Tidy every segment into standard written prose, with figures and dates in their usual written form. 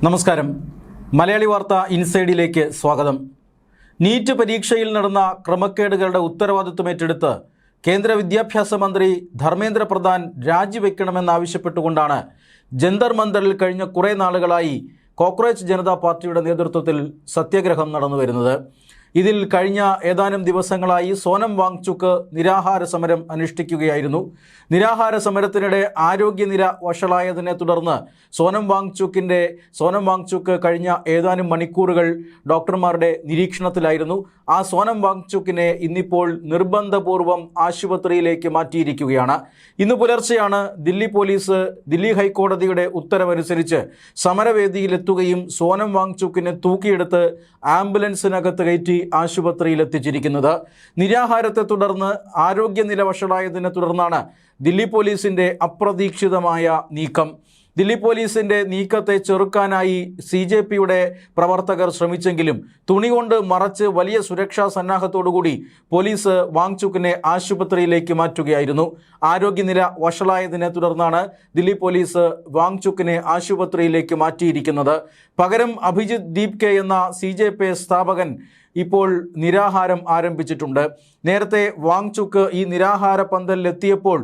നമസ്കാരം. മലയാളി വാർത്ത ഇൻസൈഡിലേക്ക് സ്വാഗതം. നീറ്റ് പരീക്ഷയിൽ നടന്ന ക്രമക്കേടുകളുടെ ഉത്തരവാദിത്വം ഏറ്റെടുത്ത് കേന്ദ്ര വിദ്യാഭ്യാസ മന്ത്രി ധർമ്മേന്ദ്ര പ്രധാൻ രാജിവെക്കണമെന്നാവശ്യപ്പെട്ടുകൊണ്ടാണ് ജന്തർ മന്ദറിൽ കഴിഞ്ഞ കുറേ നാളുകളായി കോക്രോച്ച് ജനതാ പാർട്ടിയുടെ നേതൃത്വത്തിൽ സത്യാഗ്രഹം നടന്നുവരുന്നത്. ഇതിൽ കഴിഞ്ഞ ഏതാനും ദിവസങ്ങളായി സോനം വാങ്ചുക്ക് നിരാഹാര സമരം അനുഷ്ഠിക്കുകയായിരുന്നു. നിരാഹാര സമരത്തിനിടെ ആരോഗ്യനില വഷളായതിനെ തുടർന്ന് സോനം വാങ്ചുക്ക് കഴിഞ്ഞ ഏതാനും മണിക്കൂറുകൾ ഡോക്ടർമാരുടെ നിരീക്ഷണത്തിലായിരുന്നു. ആ സോനം വാങ്ചുക്കിനെ ഇന്നിപ്പോൾ നിർബന്ധപൂർവം ആശുപത്രിയിലേക്ക് മാറ്റിയിരിക്കുകയാണ്. ഇന്ന് പുലർച്ചെയാണ് ദില്ലി ഹൈക്കോടതിയുടെ ഉത്തരവനുസരിച്ച് സമരവേദിയിലെത്തുകയും സോനം വാങ്ചുക്കിനെ തൂക്കിയെടുത്ത് ആംബുലൻസിനകത്ത് കയറ്റി ആശുപത്രിയിൽ എത്തിച്ചിരിക്കുന്നത്. നിരാഹാരത്തെ തുടർന്ന് ആരോഗ്യനില വഷളായതിനെ തുടർന്നാണ് ദില്ലി പോലീസിന്റെ അപ്രതീക്ഷിതമായ നീക്കം. ദില്ലി പോലീസിന്റെ നീക്കത്തെ ചെറുക്കാനായി CJPയുടെ പ്രവർത്തകർ ശ്രമിച്ചെങ്കിലും തുണി കൊണ്ട് മറച്ച് വലിയ സുരക്ഷാ സന്നാഹത്തോടുകൂടി പോലീസ് വാങ്ചുക്കിനെ ആശുപത്രിയിലേക്ക് മാറ്റുകയായിരുന്നു. ആരോഗ്യനില വഷളായതിനെ തുടർന്നാണ് ദില്ലി പോലീസ് വാങ്ചുക്കിനെ ആശുപത്രിയിലേക്ക് മാറ്റിയിരിക്കുന്നത്. പകരം അഭിജിത്ത് ദീപ്കെ എന്ന CJP സ്ഥാപകൻ ഇപ്പോൾ നിരാഹാരം ആരംഭിച്ചിട്ടുണ്ട്. നേരത്തെ വാങ്ചുക്ക് ഈ നിരാഹാര പന്തലിലെത്തിയപ്പോൾ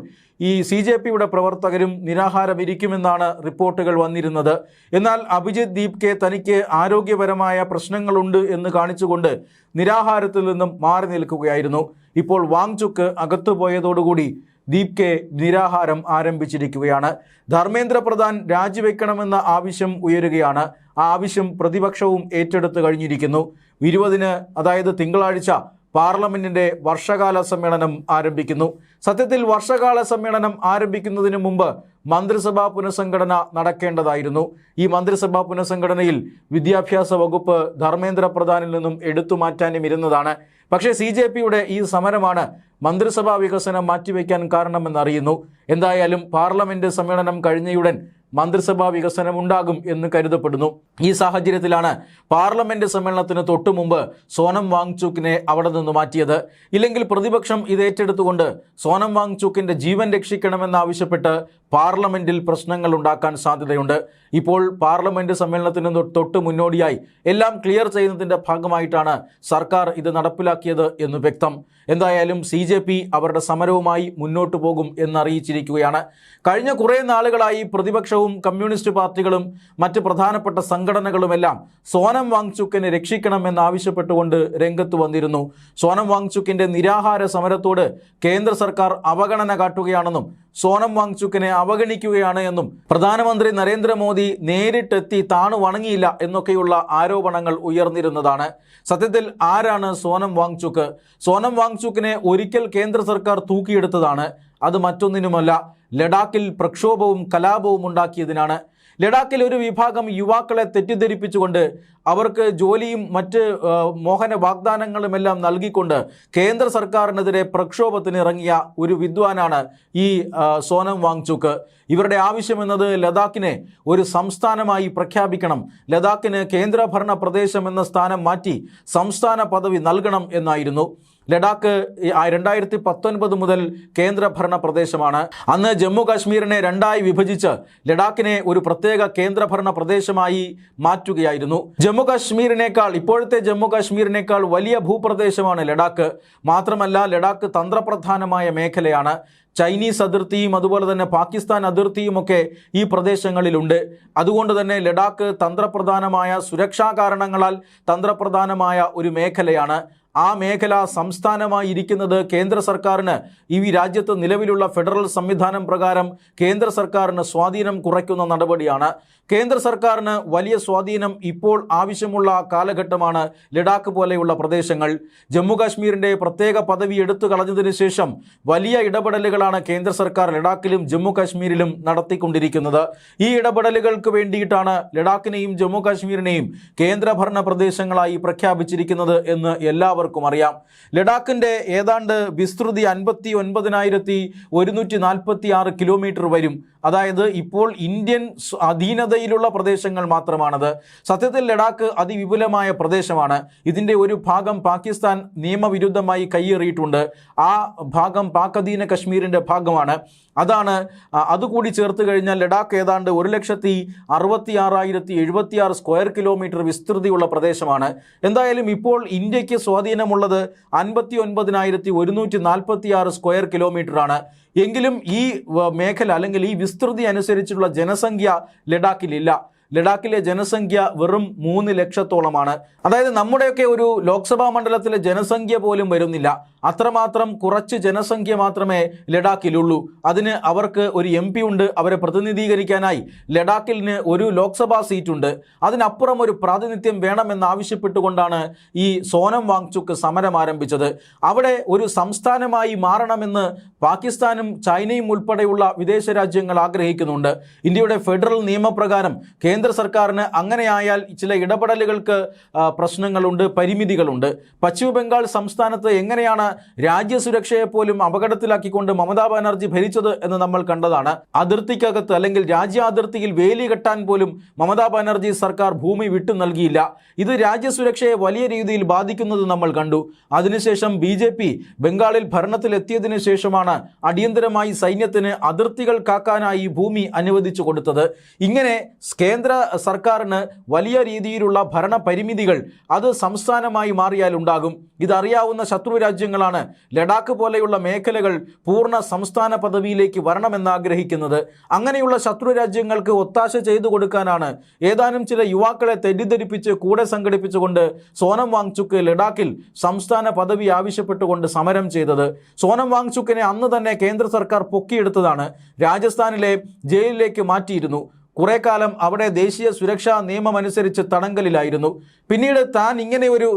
ഈ CJPയുടെ പ്രവർത്തകരും നിരാഹാരമിരിക്കുമെന്നാണ് റിപ്പോർട്ടുകൾ വന്നിരുന്നത്. എന്നാൽ അഭിജിത്ത് ദീപ്കെ തനിക്ക് ആരോഗ്യപരമായ പ്രശ്നങ്ങളുണ്ട് എന്ന് കാണിച്ചുകൊണ്ട് നിരാഹാരത്തിൽ നിന്നും മാറി നിൽക്കുകയായിരുന്നു. ഇപ്പോൾ വാങ്ചുക്ക് അകത്തുപോയതോടുകൂടി ദീപ്കെ നിരാഹാരം ആരംഭിച്ചിരിക്കുകയാണ്. ധർമ്മേന്ദ്ര പ്രധാൻ രാജിവെക്കണമെന്ന ആവശ്യം ഉയരുകയാണ്. ആ ആവശ്യം പ്രതിപക്ഷവും ഏറ്റെടുത്ത് കഴിഞ്ഞിരിക്കുന്നു. 20-ന് അതായത് തിങ്കളാഴ്ച പാർലമെന്റിന്റെ വർഷകാല സമ്മേളനം ആരംഭിക്കുന്നു. സത്യത്തിൽ വർഷകാല സമ്മേളനം ആരംഭിക്കുന്നതിന് മുമ്പ് മന്ത്രിസഭാ പുനഃസംഘടന നടക്കേണ്ടതായിരുന്നു. ഈ മന്ത്രിസഭാ പുനഃസംഘടനയിൽ വിദ്യാഭ്യാസ വകുപ്പ് ധർമ്മേന്ദ്ര പ്രധാനിൽ നിന്നും എടുത്തു മാറ്റാനും ഇരുന്നതാണ്. പക്ഷേ CJPയുടെ ഈ സമരമാണ് മന്ത്രിസഭാ വികസനം മാറ്റിവെക്കാൻ കാരണമെന്നറിയുന്നു. എന്തായാലും പാർലമെന്റ് സമ്മേളനം കഴിഞ്ഞയുടൻ മന്ത്രിസഭാ വികസനം ഉണ്ടാകും എന്ന് കരുതപ്പെടുന്നു. ഈ സാഹചര്യത്തിലാണ് പാർലമെന്റ് സമ്മേളനത്തിന് തൊട്ടു മുമ്പ് സോനം വാങ്ചുക്കിനെ അവിടെ നിന്ന് മാറ്റിയത്. ഇല്ലെങ്കിൽ പ്രതിപക്ഷം ഇത് ഏറ്റെടുത്തുകൊണ്ട് സോനം വാങ്ചുക്കിന്റെ ജീവൻ രക്ഷിക്കണമെന്നാവശ്യപ്പെട്ട് പാർലമെന്റിൽ പ്രശ്നങ്ങൾ ഉണ്ടാക്കാൻ സാധ്യതയുണ്ട്. ഇപ്പോൾ പാർലമെന്റ് സമ്മേളനത്തിന് തൊട്ട് മുന്നോടിയായി എല്ലാം ക്ലിയർ ചെയ്യുന്നതിന്റെ ഭാഗമായിട്ടാണ് സർക്കാർ ഇത് നടപ്പിലാക്കിയത് എന്ന് വ്യക്തം. എന്തായാലും CJP അവരുടെ സമരവുമായി മുന്നോട്ടു പോകും എന്നറിയിച്ചിരിക്കുകയാണ്. കഴിഞ്ഞ കുറേ നാളുകളായി പ്രതിപക്ഷവും കമ്മ്യൂണിസ്റ്റ് പാർട്ടികളും മറ്റ് പ്രധാനപ്പെട്ട സംഘടനകളുമെല്ലാം സോനം വാങ്ചുക്കിനെ രക്ഷിക്കണമെന്നാവശ്യപ്പെട്ടുകൊണ്ട് രംഗത്ത് വന്നിരുന്നു. സോനം വാങ്ചുക്കിന്റെ നിരാഹാര സമരത്തോട് കേന്ദ്ര സർക്കാർ അവഗണന കാട്ടുകയാണെന്നും സോനം വാങ്ചുക്കിനെ അവഗണിക്കുകയാണ് എന്നും പ്രധാനമന്ത്രി നരേന്ദ്രമോദി നേരിട്ടെത്തി താണു വണങ്ങിയില്ല എന്നൊക്കെയുള്ള ആരോപണങ്ങൾ ഉയർന്നിരുന്നതാണ്. സത്യത്തിൽ ആരാണ് സോനം വാങ്ചുക്ക്? സോനം വാങ്ചുക്കിനെ ഒരിക്കൽ കേന്ദ്ര സർക്കാർ തൂക്കിയെടുത്തതാണ്. അത് മറ്റൊന്നിനുമല്ല, ലഡാക്കിൽ പ്രക്ഷോഭവും കലാപവും ഉണ്ടാക്കിയതിനാണ്. ലഡാക്കിൽ ഒരു വിഭാഗം യുവാക്കളെ തെറ്റിദ്ധരിപ്പിച്ചുകൊണ്ട് അവർക്ക് ജോലിയും മറ്റ് മോഹന വാഗ്ദാനങ്ങളുമെല്ലാം നൽകിക്കൊണ്ട് കേന്ദ്ര സർക്കാരിനെതിരെ പ്രക്ഷോഭത്തിന് ഇറങ്ങിയ ഒരു വിദ്വാനാണ് ഈ സോനം വാങ്ചുക്ക്. ഇവരുടെ ആവശ്യമെന്നത് ലഡാക്കിനെ ഒരു സംസ്ഥാനമായി പ്രഖ്യാപിക്കണം, ലഡാക്കിന് കേന്ദ്രഭരണ പ്രദേശം എന്ന സ്ഥാനം മാറ്റി സംസ്ഥാന പദവി നൽകണം എന്നായിരുന്നു. ലഡാക്ക് 2019 മുതൽ കേന്ദ്രഭരണ പ്രദേശമാണ്. അന്ന് ജമ്മു കാശ്മീരിനെ രണ്ടായി വിഭജിച്ച് ലഡാക്കിനെ ഒരു പ്രത്യേക കേന്ദ്രഭരണ പ്രദേശമായി മാറ്റുകയായിരുന്നു. ഇപ്പോഴത്തെ ജമ്മു കാശ്മീരിനേക്കാൾ വലിയ ഭൂപ്രദേശമാണ് ലഡാക്ക്. മാത്രമല്ല ലഡാക്ക് തന്ത്രപ്രധാനമായ മേഖലയാണ്. ചൈനീസ് അതിർത്തിയും അതുപോലെ തന്നെ പാകിസ്ഥാൻ അതിർത്തിയുമൊക്കെ ഈ പ്രദേശങ്ങളിലുണ്ട്. അതുകൊണ്ട് തന്നെ ലഡാക്ക് തന്ത്രപ്രധാനമായ സുരക്ഷാ കാരണങ്ങളാൽ തന്ത്രപ്രധാനമായ ഒരു മേഖലയാണ്. ആ മേഖല സംസ്ഥാനമായി ഇരിക്കുന്നത് കേന്ദ്ര സർക്കാരിന് ഈ രാജ്യത്ത് നിലവിലുള്ള ഫെഡറൽ സംവിധാനം പ്രകാരം കേന്ദ്ര സർക്കാരിന് സ്വാധീനം കുറയ്ക്കുന്ന നടപടിയാണ്. കേന്ദ്ര സർക്കാരിന് വലിയ സ്വാധീനം ഇപ്പോൾ ആവശ്യമുള്ള കാലഘട്ടമാണ് ലഡാക്ക് പോലെയുള്ള പ്രദേശങ്ങൾ. ജമ്മു കാശ്മീരിൻ്റെ പ്രത്യേക പദവി എടുത്തു കളഞ്ഞതിന് ശേഷം വലിയ ഇടപെടലുകളാണ് കേന്ദ്ര സർക്കാർ ലഡാക്കിലും ജമ്മു കാശ്മീരിലും നടത്തിക്കൊണ്ടിരിക്കുന്നത്. ഈ ഇടപെടലുകൾക്ക് വേണ്ടിയിട്ടാണ് ലഡാക്കിനെയും ജമ്മു കാശ്മീരിനെയും കേന്ദ്രഭരണ പ്രദേശങ്ങളായി പ്രഖ്യാപിച്ചിരിക്കുന്നത് എന്ന് എല്ലാവർക്കും അറിയാം. ലഡാക്കിൻ്റെ ഏതാണ്ട് വിസ്തൃതി 59,146 കിലോമീറ്റർ വരും. അതായത് ഇപ്പോൾ ഇന്ത്യൻ അധീനതയിലുള്ള പ്രദേശങ്ങൾ മാത്രമാണത്. സത്യത്തിൽ ലഡാക്ക് അതിവിപുലമായ പ്രദേശമാണ്. ഇതിൻ്റെ ഒരു ഭാഗം പാകിസ്ഥാൻ നിയമവിരുദ്ധമായി കയ്യേറിയിട്ടുണ്ട്. ആ ഭാഗം പാക് അധീന കശ്മീരിൻ്റെ ഭാഗമാണ്. അതുകൂടി ചേർത്ത് കഴിഞ്ഞാൽ ലഡാക്ക് ഏതാണ്ട് 1,66,076 സ്ക്വയർ കിലോമീറ്റർ വിസ്തൃതിയുള്ള പ്രദേശമാണ്. എന്തായാലും ഇപ്പോൾ ഇന്ത്യക്ക് സ്വാധീനമുള്ളത് 59,146 സ്ക്വയർ കിലോമീറ്ററാണ്. എങ്കിലും ഈ മേഖല അല്ലെങ്കിൽ ഈ വിസ്തൃതി അനുസരിച്ചുള്ള ജനസംഖ്യ ലഡാക്കിലില്ല. ലഡാക്കിലെ ജനസംഖ്യ വെറും 3 ലക്ഷത്തോളമാണ്. അതായത് നമ്മുടെയൊക്കെ ഒരു ലോക്സഭാ മണ്ഡലത്തിലെ ജനസംഖ്യ പോലും വരുന്നില്ല. അത്രമാത്രം കുറച്ച് ജനസംഖ്യ മാത്രമേ ലഡാക്കിലുള്ളൂ. അതിന് അവർക്ക് ഒരു MP ഉണ്ട്. അവരെ പ്രതിനിധീകരിക്കാനായി ലഡാക്കിന് ഒരു ലോക്സഭാ സീറ്റുണ്ട്. അതിനപ്പുറം ഒരു പ്രാതിനിധ്യം വേണമെന്നാവശ്യപ്പെട്ടുകൊണ്ടാണ് ഈ സോനം വാങ്ചുക്ക് സമരം ആരംഭിച്ചത്. അവിടെ ഒരു സംസ്ഥാനമായി മാറണമെന്ന് പാകിസ്ഥാനും ചൈനയും ഉൾപ്പെടെയുള്ള വിദേശ രാജ്യങ്ങൾ ആഗ്രഹിക്കുന്നുണ്ട്. ഇന്ത്യയുടെ ഫെഡറൽ നിയമപ്രകാരം കേന്ദ്ര സർക്കാരിന് അങ്ങനെയായാൽ ചില ഇടപെടലുകൾക്ക് പ്രശ്നങ്ങളുണ്ട്, പരിമിതികളുണ്ട്. പശ്ചിമ ബംഗാൾ സംസ്ഥാനത്ത് എങ്ങനെയാണ് രാജ്യസുരക്ഷയെപ്പോലും അപകടത്തിലാക്കിക്കൊണ്ട് മമതാ ബാനർജി ഭരിച്ചത് എന്ന് നമ്മൾ കണ്ടതാണ്. അതിർത്തിക്കകത്ത് അല്ലെങ്കിൽ രാജ്യാതിർത്തിയിൽ വേലി കെട്ടാൻ പോലും മമതാ ബാനർജി സർക്കാർ ഭൂമി വിട്ടു നൽകിയില്ല. ഇത് രാജ്യസുരക്ഷയെ വലിയ രീതിയിൽ ബാധിക്കുന്നത് നമ്മൾ കണ്ടു. അതിനുശേഷം BJP ബംഗാളിൽ ഭരണത്തിലെത്തിയതിനു ശേഷമാണ് അടിയന്തരമായി സൈന്യത്തിന് അതിർത്തികൾ കാക്കാനായി ഭൂമി അനുവദിച്ചു കൊടുത്തത്. ഇങ്ങനെ കേന്ദ്ര സർക്കാരിന് വലിയ രീതിയിലുള്ള ഭരണ പരിമിതികൾ അത് സംസ്ഥാനമായി മാറിയാൽ ഉണ്ടാകും. ഇതറിയാവുന്ന ശത്രു രാജ്യങ്ങളാണ് ലഡാക്ക് പോലെയുള്ള മേഖലകൾ പൂർണ്ണ സംസ്ഥാന പദവിയിലേക്ക് വരണമെന്ന് ആഗ്രഹിക്കുന്നത്. അങ്ങനെയുള്ള ശത്രു രാജ്യങ്ങൾക്ക് ഒത്താശ ചെയ്തു കൊടുക്കാനാണ് ഏതാനും ചില യുവാക്കളെ തെറ്റിദ്ധരിപ്പിച്ച് കൂടെ സംഘടിപ്പിച്ചുകൊണ്ട് സോനം വാങ്ചുക്ക് ലഡാക്കിൽ സംസ്ഥാന പദവി ആവശ്യപ്പെട്ടുകൊണ്ട് സമരം ചെയ്തത്. സോനം വാങ്ചുക്കിനെ അന്ന് തന്നെ കേന്ദ്ര സർക്കാർ പൊക്കിയെടുത്തതാണ്. രാജസ്ഥാനിലെ ജയിലിലേക്ക് മാറ്റിയിരുന്നു. കുറേ കാലം അവിടെ ദേശീയ സുരക്ഷാ നിയമമനുസരിച്ച് തടങ്കലിലായിരുന്നു. പിന്നീട് താൻ ഇങ്ങനെ ഒരു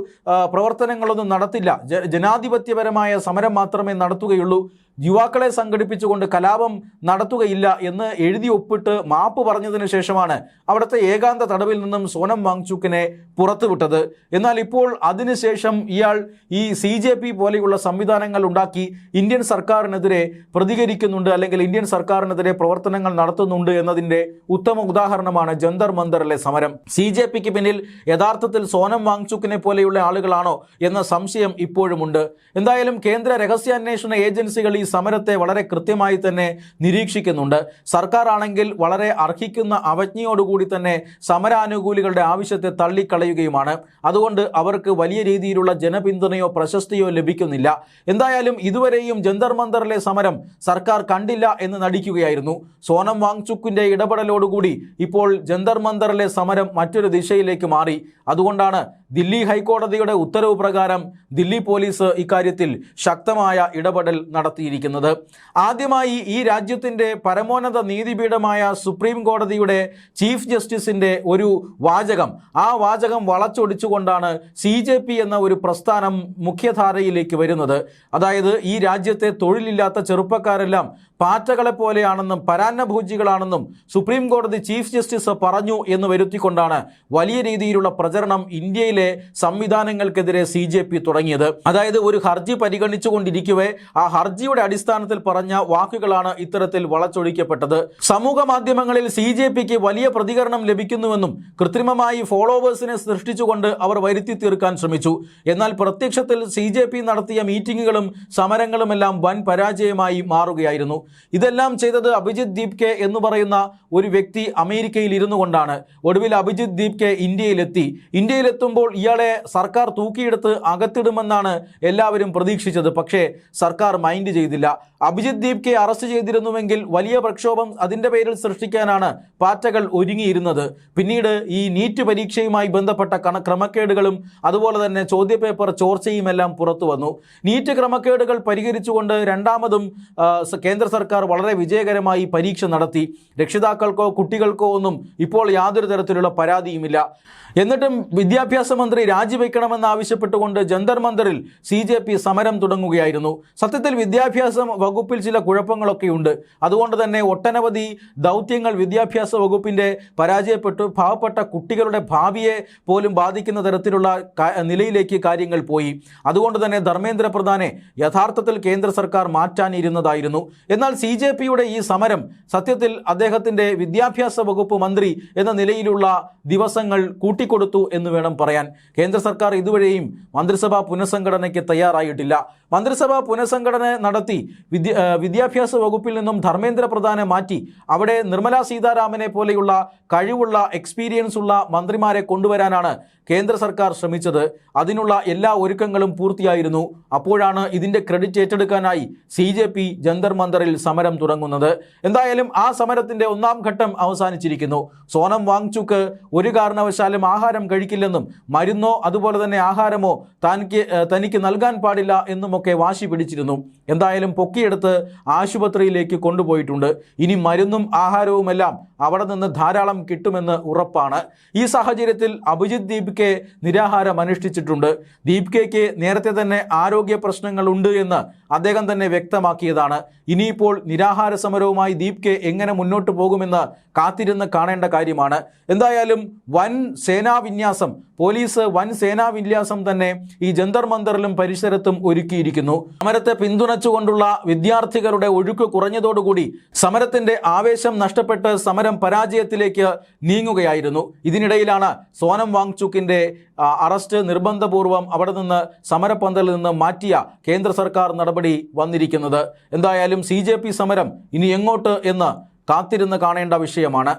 പ്രവർത്തനങ്ങളൊന്നും നടത്തില്ല, ജനാധിപത്യപരമായ സമരം മാത്രമേ നടത്തുകയുള്ളൂ, യുവാക്കളെ സംഘടിപ്പിച്ചുകൊണ്ട് കലാപം നടത്തുകയില്ല എന്ന് എഴുതി ഒപ്പിട്ട് മാപ്പ് പറഞ്ഞതിന് ശേഷമാണ് അവിടുത്തെ ഏകാന്ത തടവിൽ നിന്നും സോനം വാങ്ചുക്കിനെ പുറത്തുവിട്ടത്. എന്നാൽ ഇപ്പോൾ അതിനുശേഷം ഇയാൾ ഈ CJP പോലെയുള്ള സംവിധാനങ്ങൾ ഉണ്ടാക്കി ഇന്ത്യൻ സർക്കാരിനെതിരെ പ്രതികരിക്കുന്നുണ്ട്, അല്ലെങ്കിൽ ഇന്ത്യൻ സർക്കാരിനെതിരെ പ്രവർത്തനങ്ങൾ നടത്തുന്നുണ്ട് എന്നതിൻ്റെ ഉത്തമ ഉദാഹരണമാണ് ജന്തർ മന്ദറിലെ സമരം. CJPക്ക് പിന്നിൽ യഥാർത്ഥത്തിൽ സോനം വാങ്ചുക്കിനെ പോലെയുള്ള ആളുകളാണോ എന്ന സംശയം ഇപ്പോഴുമുണ്ട്. എന്തായാലും കേന്ദ്ര രഹസ്യാന്വേഷണ ഏജൻസികൾ ഈ സമരത്തെ വളരെ കൃത്യമായി തന്നെ നിരീക്ഷിക്കുന്നുണ്ട്. സർക്കാർ ആണെങ്കിൽ വളരെ അർഹിക്കുന്ന അവജ്ഞയോടുകൂടി തന്നെ സമരാനുകൂലികളുടെ ആവശ്യത്തെ തള്ളിക്കളയുകയുമാണ്. അതുകൊണ്ട് അവർക്ക് വലിയ രീതിയിലുള്ള ജനപിന്തുണയോ പ്രശസ്തിയോ ലഭിക്കുന്നില്ല. എന്തായാലും ഇതുവരെയും ജന്തർ മന്ദറിലെ സമരം സർക്കാർ കണ്ടില്ല എന്ന് നടിക്കുകയായിരുന്നു. സോനം വാങ്ചുക്കിന്റെ ഇടപെടലോടുകൂടി ഇപ്പോൾ ജന്തർ മന്ദറിലെ സമരം മറ്റൊരു ദിശയിലേക്ക് മാറി. അതുകൊണ്ടാണ് ദില്ലി ഹൈക്കോടതിയുടെ ഉത്തരവ് പ്രകാരം ദില്ലി പോലീസ് ഇക്കാര്യത്തിൽ ശക്തമായ ഇടപെടൽ നടത്തിയിരിക്കുന്നത്. ആദ്യമായി ഈ രാജ്യത്തിൻ്റെ പരമോന്നത നീതിപീഠമായ സുപ്രീം കോടതിയുടെ ചീഫ് ജസ്റ്റിസിൻ്റെ ഒരു വാചകം, ആ വാചകം വളച്ചൊടിച്ചുകൊണ്ടാണ് CJP എന്ന ഒരു പ്രസ്ഥാനം മുഖ്യധാരയിലേക്ക് വരുന്നത്. അതായത് ഈ രാജ്യത്തെ തൊഴിലില്ലാത്ത ചെറുപ്പക്കാരെല്ലാം പാറ്റകളെ പോലെയാണെന്നും പരാന്നഭോജികളാണെന്നും സുപ്രീം കോടതി ചീഫ് ജസ്റ്റിസ് പറഞ്ഞു എന്ന് വരുത്തിക്കൊണ്ടാണ് വലിയ രീതിയിലുള്ള പ്രചരണം ഇന്ത്യയിലെ സംവിധാനങ്ങൾക്കെതിരെ CJP തുടങ്ങിയത്. അതായത് ഒരു ഹർജി പരിഗണിച്ചുകൊണ്ടിരിക്കവേ ആ ഹർജിയുടെ അടിസ്ഥാനത്തിൽ പറഞ്ഞ വാക്കുകളാണ് ഇത്തരത്തിൽ വളച്ചൊടിക്കപ്പെട്ടത്. സമൂഹ മാധ്യമങ്ങളിൽ CJPക്ക് വലിയ പ്രതികരണം ലഭിക്കുന്നുവെന്നും കൃത്രിമമായി ഫോളോവേഴ്സിനെ സൃഷ്ടിച്ചുകൊണ്ട് അവർ വരുത്തി തീർക്കാൻ ശ്രമിച്ചു. എന്നാൽ പ്രത്യക്ഷത്തിൽ CJP നടത്തിയ മീറ്റിങ്ങുകളും സമരങ്ങളുമെല്ലാം വൻ പരാജയമായി മാറുകയായിരുന്നു. ഇതെല്ലാം ചെയ്തത് അഭിജിത്ത് ദീപ്കെ എന്ന് പറയുന്ന ഒരു വ്യക്തി അമേരിക്കയിൽ ഇരുന്നു കൊണ്ടാണ്. ഒടുവിൽ അഭിജിത്ത് ദീപ്കെ ഇന്ത്യയിലെത്തുമ്പോൾ ഇയാളെ സർക്കാർ തൂക്കിയെടുത്ത് അകത്തിടുമെന്നാണ് എല്ലാവരും പ്രതീക്ഷിച്ചത്. പക്ഷേ സർക്കാർ മൈൻഡ് ചെയ്തില്ല. അഭിജിത്ത് ദീപ്കെ അറസ്റ്റ് ചെയ്തിരുന്നുവെങ്കിൽ വലിയ പ്രക്ഷോഭം അതിൻ്റെ പേരിൽ സൃഷ്ടിക്കാനാണ് പാറ്റകൾ ഒരുങ്ങിയിരുന്നത്. പിന്നീട് ഈ നീറ്റ് പരീക്ഷയുമായി ബന്ധപ്പെട്ട ക്രമക്കേടുകളും അതുപോലെ തന്നെ ചോദ്യപേപ്പർ ചോർച്ചയുമെല്ലാം പുറത്തു വന്നു. നീറ്റ് ക്രമക്കേടുകൾ പരിഹരിച്ചുകൊണ്ട് രണ്ടാമതും കേന്ദ്ര സർക്കാർ വളരെ വിജയകരമായി പരീക്ഷ നടത്തി. രക്ഷിതാക്കൾക്കോ കുട്ടികൾക്കോ ഒന്നും ഇപ്പോൾ യാതൊരു തരത്തിലുള്ള പരാതിയുമില്ല. എന്നിട്ടും വിദ്യാഭ്യാസ മന്ത്രി രാജിവെക്കണമെന്നാവശ്യപ്പെട്ടുകൊണ്ട് ജന്തർ മന്ദറിൽ CJP സമരം തുടങ്ങുകയായിരുന്നു. സത്യത്തിൽ വിദ്യാഭ്യാസ വകുപ്പിൽ ചില കുഴപ്പങ്ങളൊക്കെയുണ്ട്. അതുകൊണ്ട് തന്നെ ഒട്ടനവധി ദൗത്യങ്ങൾ വിദ്യാഭ്യാസ വകുപ്പിൻ്റെ പരാജയപ്പെട്ടു. പാവപ്പെട്ട കുട്ടികളുടെ ഭാവിയെ പോലും ബാധിക്കുന്ന തരത്തിലുള്ള നിലയിലേക്ക് കാര്യങ്ങൾ പോയി. അതുകൊണ്ട് തന്നെ ധർമ്മേന്ദ്ര പ്രധാനെ യഥാർത്ഥത്തിൽ കേന്ദ്ര സർക്കാർ മാറ്റാനിരുന്നതായിരുന്നു. എന്നാൽ എന്നാൽ CJPയുടെ ഈ സമരം സത്യത്തിൽ അദ്ദേഹത്തിൻ്റെ വിദ്യാഭ്യാസ വകുപ്പ് മന്ത്രി എന്ന നിലയിലുള്ള ദിവസങ്ങൾ കൂട്ടിക്കൊടുത്തു എന്ന് വേണം പറയാൻ. കേന്ദ്ര സർക്കാർ ഇതുവരെയും മന്ത്രിസഭാ പുനഃസംഘടനയ്ക്ക് തയ്യാറായിട്ടില്ല. മന്ത്രിസഭാ പുനഃസംഘടന നടത്തി വിദ്യാഭ്യാസ വകുപ്പിൽ നിന്നും ധർമ്മേന്ദ്ര പ്രധാനെ മാറ്റി അവിടെ നിർമ്മല സീതാരാമനെ പോലെയുള്ള കഴിവുള്ള എക്സ്പീരിയൻസ് ഉള്ള മന്ത്രിമാരെ കൊണ്ടുവരാനാണ് കേന്ദ്ര സർക്കാർ ശ്രമിച്ചത്. അതിനുള്ള എല്ലാ ഒരുക്കങ്ങളും പൂർത്തിയായിരുന്നു. അപ്പോഴാണ് ഇതിൻ്റെ ക്രെഡിറ്റ് ഏറ്റെടുക്കാനായി CJP ജന്തർ മന്ദറിൽ സമരം തുടങ്ങുന്നത്. എന്തായാലും ആ സമരത്തിൻ്റെ ഒന്നാം ഘട്ടം അവസാനിച്ചിരിക്കുന്നു. സോനം വാങ്ചുക്ക് ഒരു കാരണവശാലും ആഹാരം കഴിക്കില്ലെന്നും മരുന്നോ അതുപോലെ തന്നെ ആഹാരമോ തനിക്ക് നൽകാൻ പാടില്ല എന്നുമൊക്കെ വാശി പിടിച്ചിരുന്നു. എന്തായാലും പൊക്കിയെടുത്ത് ആശുപത്രിയിലേക്ക് കൊണ്ടുപോയിട്ടുണ്ട്. ഇനി മരുന്നും ആഹാരവുമെല്ലാം അവിടെ നിന്ന് ധാരാളം കിട്ടുമെന്ന് ഉറപ്പാണ്. ഈ സാഹചര്യത്തിൽ അഭിജിത്ത് ദീപ്കെ നിരാഹാരം അനുഷ്ഠിച്ചിട്ടുണ്ട്. ദീപ്കയ്ക്ക് നേരത്തെ തന്നെ ആരോഗ്യ പ്രശ്നങ്ങളുണ്ട് എന്ന് അദ്ദേഹം തന്നെ വ്യക്തമാക്കിയതാണ്. ഇനിയിപ്പോൾ നിരാഹാര സമരവുമായി ദീപ്കെ എങ്ങനെ മുന്നോട്ട് പോകുമെന്ന് കാത്തിരുന്ന് കാണേണ്ട കാര്യമാണ്. എന്തായാലും വൻ സേനാവിന്യാസം, പോലീസ് വൻ സേനാവിന്യാസം തന്നെ ഈ ജന്തർ മന്ദറിലും പരിസരത്തും ഒരുക്കിയിരിക്കുന്നു. സമരത്തെ പിന്തുണച്ചുകൊണ്ടുള്ള വിദ്യാർത്ഥികളുടെ ഒഴുക്ക് കുറഞ്ഞതോടുകൂടി സമരത്തിന്റെ ആവേശം നഷ്ടപ്പെട്ട് സമരം പരാജയത്തിലേക്ക് നീങ്ങുകയായിരുന്നു. ഇതിനിടയിലാണ് സോനം വാങ്ചുക്കിന്റെ അറസ്റ്റ് നിർബന്ധപൂർവം അവിടെ നിന്ന് സമരപന്തലിൽ നിന്ന് മാറ്റിയ കേന്ദ്ര സർക്കാർ നടപടി വന്നിരിക്കുന്നത്. എന്തായാലും CJP സമരം ഇനി എങ്ങോട്ട് എന്ന് കാത്തിരുന്ന് കാണേണ്ട വിഷയമാണ്.